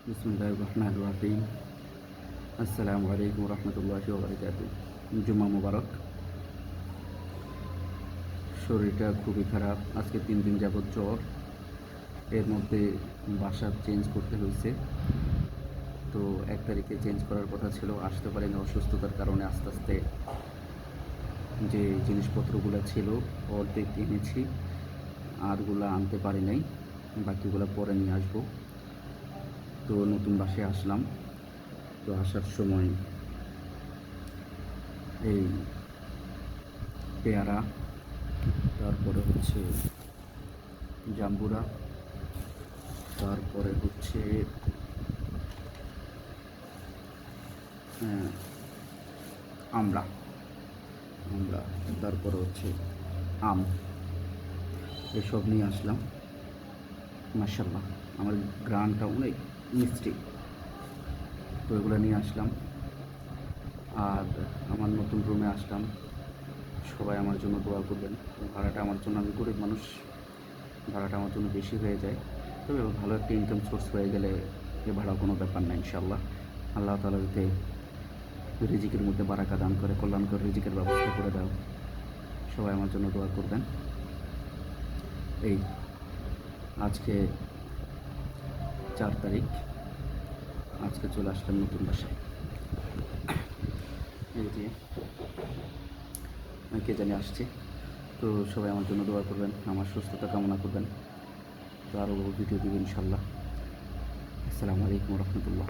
বিসমিল্লাহির রহমানির রহিম। আসসালামু আলাইকুম রহমতুল্লাহি ওয়া বারাকাতুহু। জুম্মা মুবারক। শরীরটা খুবই খারাপ, আজকে 3 দিন যাবৎ জ্বর। এর মধ্যে বাসা চেঞ্জ করতে হয়েছে। তো 1 তারিখে চেঞ্জ করার কথা ছিল, আসতে পারিনি অসুস্থতার কারণে। আস্তে আস্তে যে জিনিসপত্রগুলো ছিল অর্ধেক এনেছি, আরগুলো আনতে পারি নাই, বাকিগুলো পরে নিয়ে আসবো। তো নতুন বাসায় আসলাম। তো আসার সময় এই পেয়ারা, তারপরে হচ্ছে জাম্বুরা, তারপরে হচ্ছে আমড়া আমড়া তারপরে হচ্ছে আম, এসব নিয়ে আসলাম। মাশাআল্লাহ, আমার গ্রানটা অনেক মিষ্টি। তো এগুলো নিয়ে আসলাম। আর আমার নতুন রুমে আসলাম, সবাই আমার জন্য দোয়া করবেন। ভাড়াটা আমার জন্য, আমি গরিব মানুষ, ভাড়াটা আমার জন্য বেশি হয়ে যায়। তবে ভালো একটা ইনকাম সোর্স হয়ে গেলে এ ভাড়া কোনো ব্যাপার না ইনশাআল্লাহ। আল্লাহ তাআলা যাতে রিজিকের মধ্যে বারাকা দান করে, কল্যাণকর রিজিকের ব্যবস্থা করে দাও। সবাই আমার জন্য দোয়া করবেন। এই আজকে 4 তারিখ, আজকে চলে আসলাম নতুন বাসায়। এই যে কে জানি আসছে। তো সবাই আমার জন্য দোয়া করবেন, আমার সুস্থতা কামনা করবেন। তো আরও ভিডিও দেবেন ইনশাআল্লাহ। আসসালামু আলাইকুম রহমতুল্লাহ।